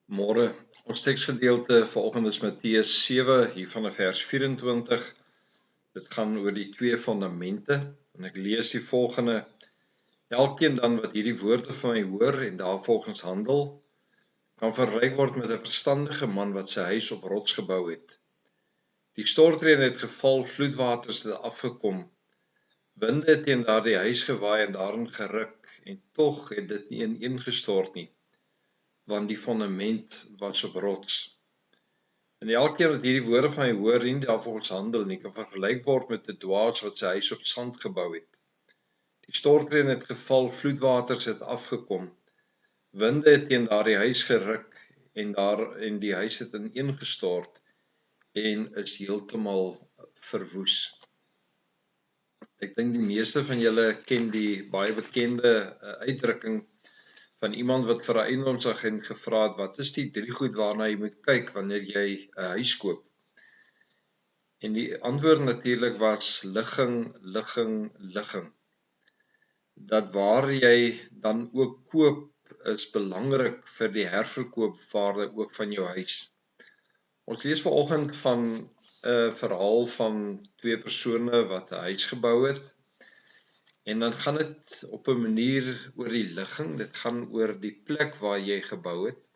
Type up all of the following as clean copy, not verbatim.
Môre, ons teksgedeelte vanoggend is Matteus 7 hier van vers 24. Dit gaan oor die twee fundamente en ek lees die volgende: Elkeen dan wat hierdie woorde van my hoor en daarvolgens handel, kan vergelyk word met 'n verstandige man wat sy huis op rots gebou het. Die stortreën het geval, vloedwaters het afgekom, winde het teen daardie huis gewaai en daarin geruk en tog het dit nie ineengestort nie, want die fundament was op rots. En elkeen wat hierdie woorde van my hoor en daarvolgens handel nie, kan vergelyk word met 'n dwaas wat sy huis op sand gebou het. Die stortreën het geval, vloedwaters het afgekom, winde het teen daardie huis geruk en die huis het ineengestort en is heeltemal verwoes. Ek dink die meeste van julle ken die baie bekende uitdrukking van iemand wat vir 'n eiendomsagent gevra het, wat is die 3 goed waarna jy moet kyk wanneer jy 'n huis koop? En die antwoord natuurlik was ligging, ligging, ligging. Dat waar jy dan ook koop is belangrik vir die herverkoopwaarde ook van jou huis. Ons lees vanoggend van 'n verhaal van 2 persone wat 'n huis gebou het. En dan gaan dit op 'n manier oor die ligging, dit gaan oor die plek waar jy gebou het.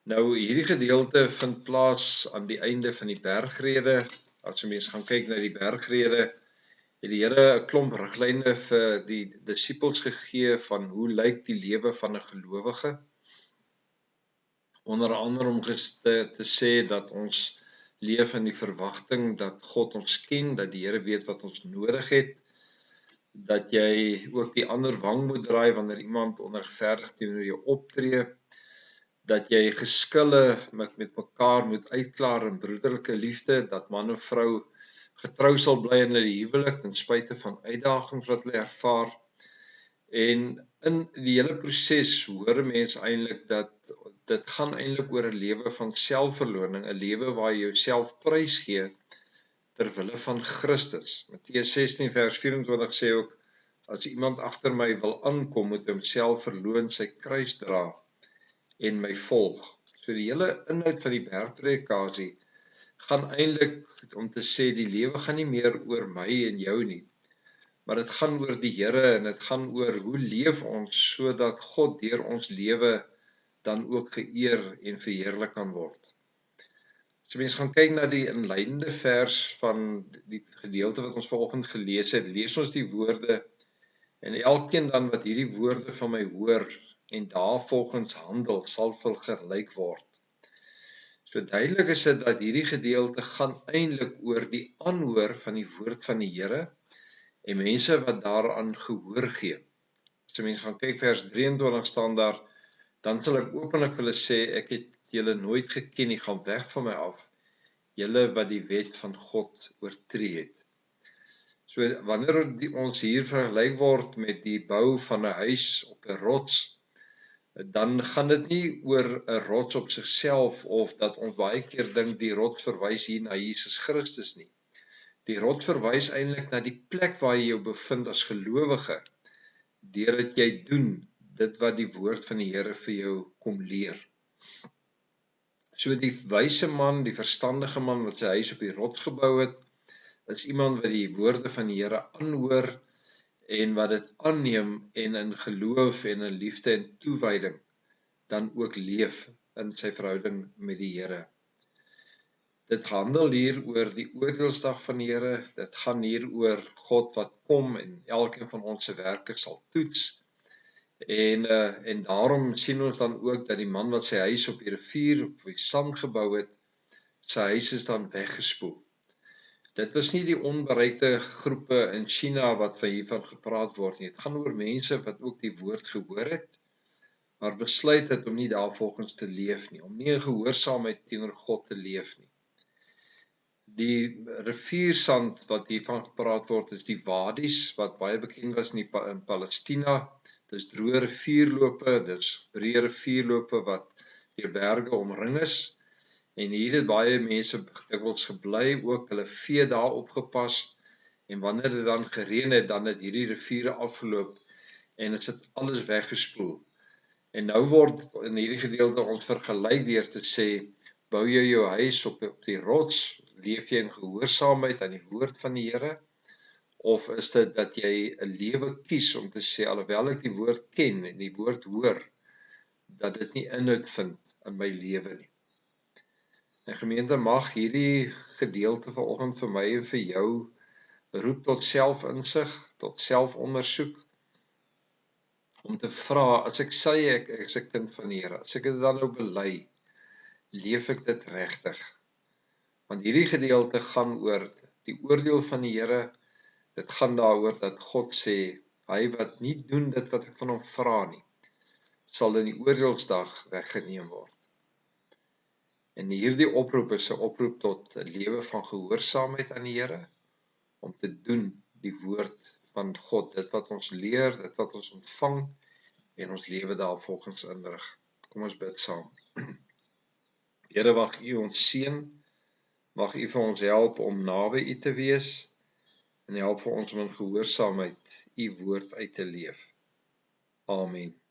Nou hierdie gedeelte vind plaas aan die einde van die bergrede. As jy mens gaan kyk na die bergrede, het die Here 'n klomp riglyne vir die disippels gegee van hoe lyk die lewe van 'n gelowige. Onder andere om te sê dat ons leef in die verwagting dat God ons ken, dat die Here weet wat ons nodig het, dat jy ook die ander wang moet draai wanneer iemand onregverdig teenoor jou optree, dat jy geskille met mekaar moet uitklaar in broederlike liefde, dat man en vrou getrou sal bly in hulle huwelik ten spyte van uitdagings wat hulle ervaar. En in die hele proses hoor 'n mens eintlik dat dit gaan eintlik oor 'n lewe van selfverloning, 'n lewe waar jy jouself prysgee ter wille van Christus. Matteus 16 vers 24 sê ook, as iemand agter my wil aankom, moet hy homself verloon, sy kruis dra en my volg. So die hele inhoud van die bergpredikasie gaan eintlik om te sê die lewe gaan nie meer oor my en jou nie, maar dit gaan oor die Here en dit gaan oor hoe leef ons sodat God deur ons lewe dan ook geëer en verheerlik kan word. As mens gaan kyk na die inleidende vers van die gedeelte wat ons vanoggend gelees het, lees ons die woorde: en elkeen dan wat hierdie woorde van my hoor en daarvolgens handel, sal vergelyk word. So duidelik is dit dat hierdie gedeelte gaan eintlik oor die aanhoor van die woord van die Here en mense wat daaraan gehoor gee. As jy mens gaan kyk vers 23 staan daar: dan sal ek openlik vir hulle sê, ek het julle nooit geken nie, gaan weg van my af, julle wat die wet van God oortree het. So wanneer ons hier vergelyk word met die bou van 'n huis op 'n rots, dan gaan dit nie oor 'n rots op sigself of dat ons baie keer dink die rots verwys hier na Jesus Christus nie. Die rots verwys eintlik na die plek waar jy jou bevind as gelowige, deurdat jy doen dit wat die woord van die Here vir jou kom leer. So die wyse man, die verstandige man wat sy huis op die rots gebou het, is iemand wat die woorde van die Here aanhoor en wat dit aanneem en in geloof en in liefde en toewyding dan ook leef in sy verhouding met die Here. Dit handel hier oor die oordeelsdag van die Here, dit gaan hier oor God wat kom en elkeen van ons se werke sal toets. En daarom sien ons dan ook dat die man wat sy huis op die rivier, op die sand gebou het, sy huis is dan weggespoel. Dit was nie die onbereikte groepe in China wat van hiervan gepraat word nie. Dit gaan oor mense wat ook die woord gehoor het, maar besluit het om nie daarvolgens te leef nie, om nie in gehoorsaamheid teenoor God te leef nie. Die riviersand wat hiervan gepraat word is die wadi's, wat baie bekend was in Palestina. Dis droë rivierlope, dis breë rivierlope wat deur berge omring is. En hier het baie mense dikwels gebly, ook hulle vee daar opgepas. En wanneer dit dan gereën het, dan het hierdie riviere afgeloop en dit het alles weggespoel. En nou word in hierdie gedeelte ons vergelyk deur te sê, bou jy jou huis op die rots, leef jy in gehoorsaamheid aan die woord van die Here, of is dit dat jy 'n lewe kies om te sê, alhoewel ek die woord ken en die woord hoor, dat dit nie inhoud vind in my lewe nie. En gemeente, mag hierdie gedeelte vanoggend vir my en vir jou roep tot selfinsig, tot selfondersoek, om te vra, as ek sê ek is 'n kind van die Here, as ek dit dan nou bely, leef ek dit regtig? Want hierdie gedeelte gaan oor die oordeel van die Here, dit gaan daaroor dat God sê, hy wat nie doen dit wat ek van hom vra nie, sal in die oordeelsdag weggeneem word. En hierdie oproep is 'n oproep tot 'n lewe van gehoorsaamheid aan die Here, om te doen die woord van God, dit wat ons leer, dit wat ons ontvang, en ons lewe daarvolgens inrig. Kom ons bid saam. Here, mag U ons seën, mag U vir ons help om naby U te wees, en help vir ons om in gehoorsaamheid U woord uit te leef. Amen.